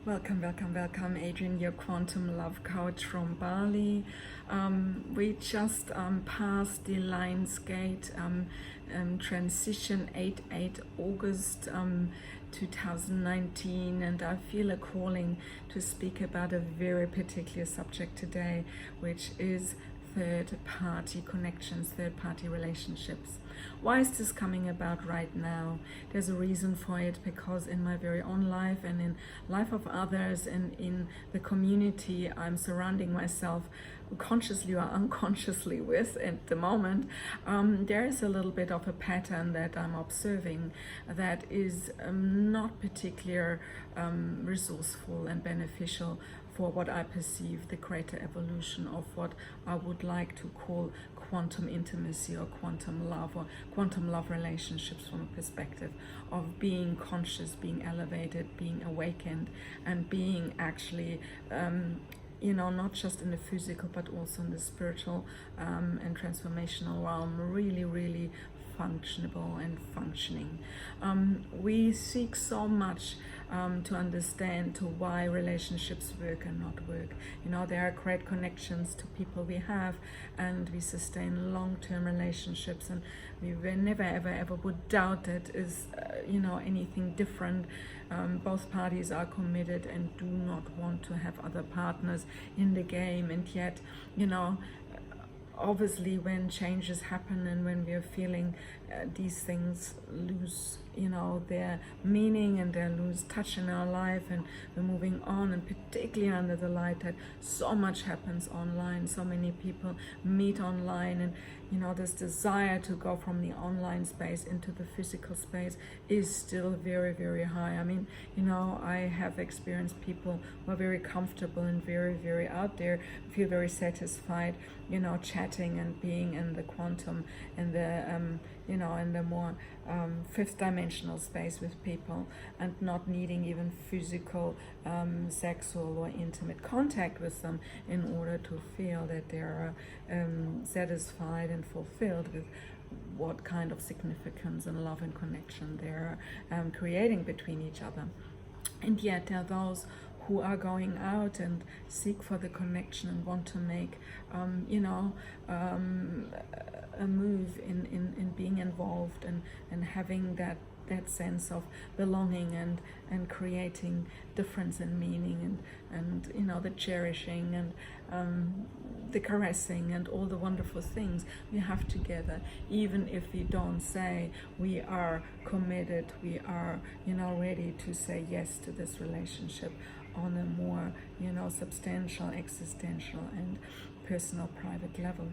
Welcome, welcome, welcome, Adriane, your quantum love coach from Bali. We just passed the Lionsgate transition 8 August 2019, and I feel a calling to speak about a very particular subject today, which is third-party connections, third-party relationships. Why is this coming about right now? There's a reason for it, because in my very own life and in life of others and in the community I'm surrounding myself consciously or unconsciously with at the moment, there is a little bit of a pattern that I'm observing that is not particularly resourceful and beneficial for what I perceive the greater evolution of what I would like to call quantum intimacy or quantum love relationships, from a perspective of being conscious, being elevated, being awakened, and being actually not just in the physical but also in the spiritual and transformational realm, really functionable and functioning. We seek so much to understand to why relationships work and not work. There are great connections to people we have, and we sustain long-term relationships, and we never ever would doubt it is anything different. Both parties are committed and do not want to have other partners in the game, and yet obviously when changes happen and when we are feeling these things lose their meaning and they lose touch in our life, and we're moving on, and particularly under the light that so much happens online, so many people meet online, and this desire to go from the online space into the physical space is still very high. I mean, I have experienced people who are very comfortable and very out there, feel very satisfied, chatting and being in the quantum and the in the more fifth dimensional space with people, and not needing even physical sexual or intimate contact with them in order to feel that they are satisfied and fulfilled with what kind of significance and love and connection they're creating between each other. And yet there are those who are going out and seek for the connection and want to make a move in being involved and having that sense of belonging and creating difference and meaning and the cherishing and the caressing and all the wonderful things we have together, even if we don't say we are committed, we are ready to say yes to this relationship on a more substantial, existential and personal, private level.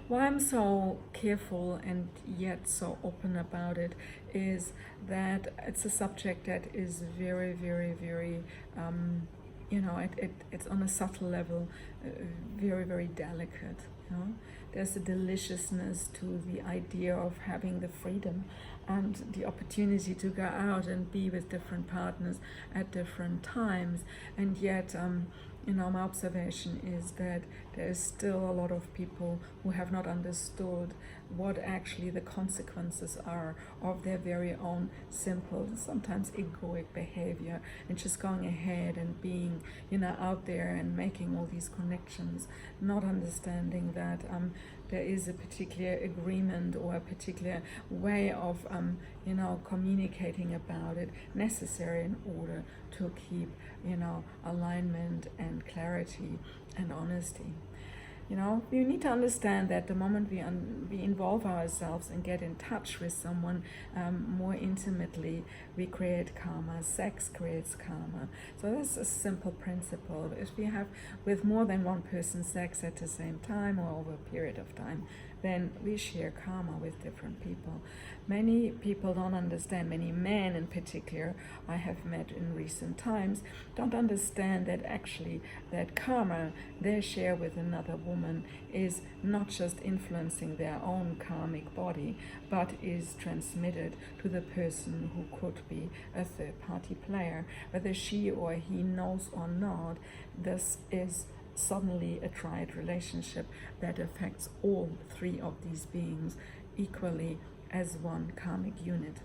Why I'm so careful and yet so open about it is that it's a subject that is very it's on a subtle level, very delicate. There's a deliciousness to the idea of having the freedom and the opportunity to go out and be with different partners at different times, and yet my observation is that there is still a lot of people who have not understood what actually the consequences are of their very own simple, sometimes egoic behavior, and just going ahead and being out there and making all these connections, not understanding that there is a particular agreement or a particular way of communicating about it necessary in order to keep alignment and clarity and honesty. We need to understand that the moment we involve ourselves and get in touch with someone more intimately, we create karma. Sex creates karma. So that's a simple principle. If we have with more than one person sex at the same time or over a period of time, then we share karma with different people. Many people don't understand, many men in particular I have met in recent times, don't understand that actually that karma they share with another woman is not just influencing their own karmic body, but is transmitted to the person who could be a third-party player. Whether she or he knows or not, this is suddenly a triad relationship that affects all three of these beings equally as one karmic unit.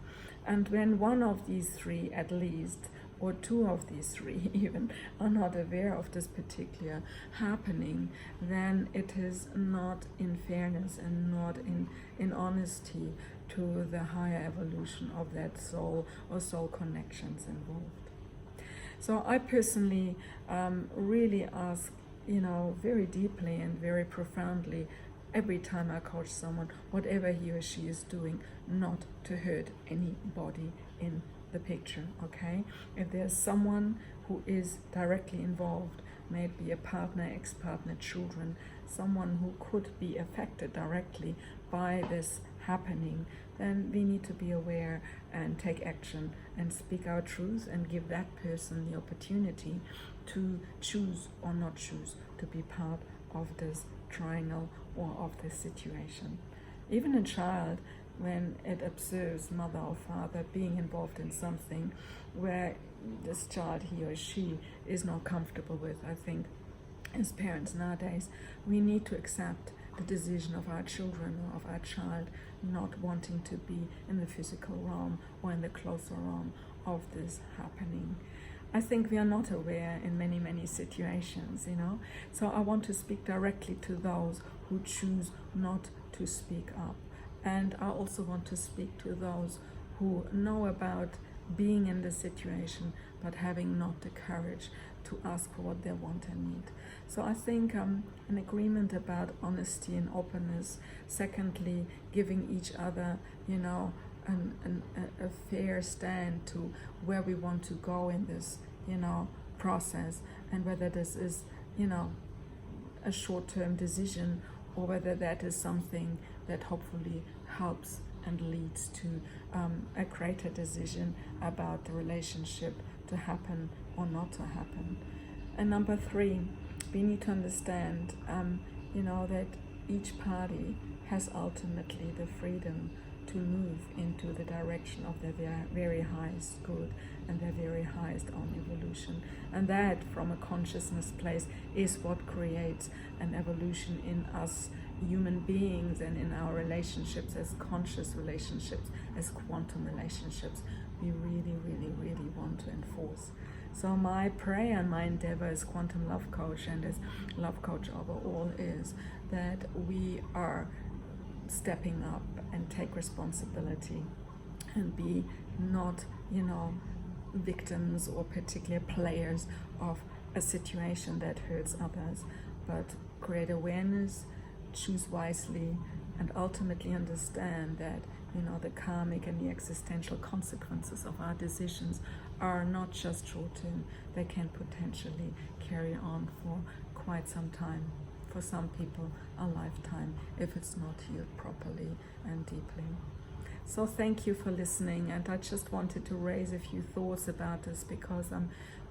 And when one of these three at least or two of these three even are not aware of this particular happening, then it is not in fairness and not in honesty to the higher evolution of that soul or soul connections involved. So I personally really ask, very deeply and very profoundly, every time I coach someone, whatever he or she is doing, not to hurt anybody in the picture, okay? If there's someone who is directly involved, maybe a partner, ex-partner, children, someone who could be affected directly by this happening, then we need to be aware and take action and speak our truth and give that person the opportunity to choose or not choose to be part of this triangle or of this situation. Even a child, when it observes mother or father being involved in something where this child, he or she, is not comfortable with, I think as parents nowadays, we need to accept the decision of our children or of our child not wanting to be in the physical realm or in the closer realm of this happening. I think we are not aware in many, many situations, So I want to speak directly to those who choose not to speak up. And I also want to speak to those who know about being in the situation, but having not the courage to ask for what they want and need. So I think an agreement about honesty and openness. Secondly, giving each other, a fair stand to where we want to go in this, process, and whether this is, a short-term decision or whether that is something that hopefully helps and leads to a greater decision about the relationship to happen or not to happen. And number 3, we need to understand, that each party has ultimately the freedom to move into the direction of their very highest good and their very highest own evolution. And that, from a consciousness place, is what creates an evolution in us human beings and in our relationships as conscious relationships, as quantum relationships, we really, really, really want to enforce. So my prayer and my endeavor as quantum love coach and as love coach overall is that we are stepping up and take responsibility and be not, victims or particular players of a situation that hurts others, but create awareness, choose wisely, and ultimately understand that the karmic and the existential consequences of our decisions are not just short-term, they can potentially carry on for quite some time, for some people a lifetime, if it's not healed properly and deeply. So thank you for listening, and I just wanted to raise a few thoughts about this because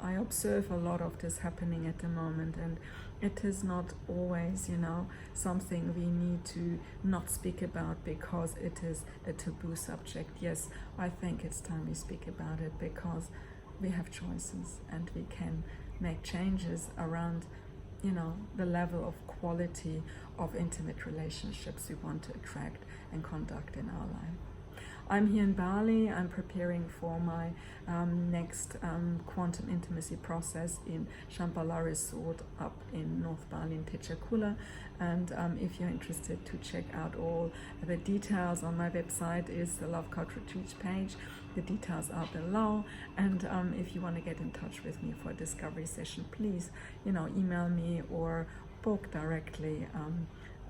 I observe a lot of this happening at the moment, and it is not always, something we need to not speak about because it is a taboo subject. Yes, I think it's time we speak about it because we have choices and we can make changes around, the level of quality of intimate relationships we want to attract and conduct in our life. I'm here in Bali. I'm preparing for my next quantum intimacy process in Shambhala Resort up in North Bali in Techakula. And if you're interested to check out all the details on my website is the Love Coach Retreats page. The details are below. And if you want to get in touch with me for a discovery session, please, email me or book directly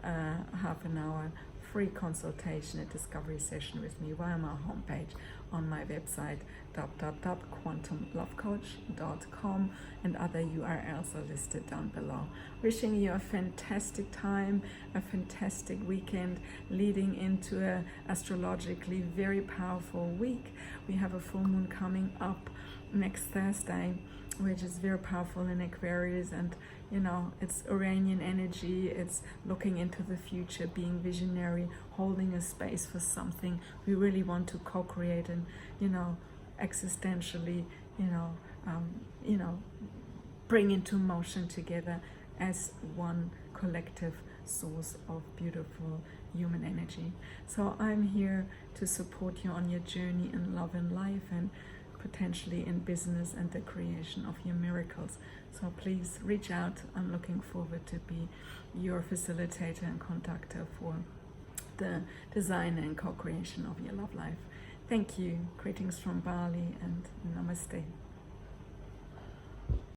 half an hour free consultation, a discovery session with me via my homepage on my website www.quantumlovecoach.com, and other URLs are listed down below. Wishing you a fantastic time, a fantastic weekend leading into a astrologically very powerful week. We have a full moon coming up next Thursday, which is very powerful in Aquarius, and it's Uranian energy. It's looking into the future, being visionary, holding a space for something we really want to co-create and existentially bring into motion together as one collective source of beautiful human energy. So I'm here to support you on your journey in love and life, and potentially in business and the creation of your miracles. So please reach out. I'm looking forward to be your facilitator and conductor for the design and co-creation of your love life. Thank you. Greetings from Bali and namaste.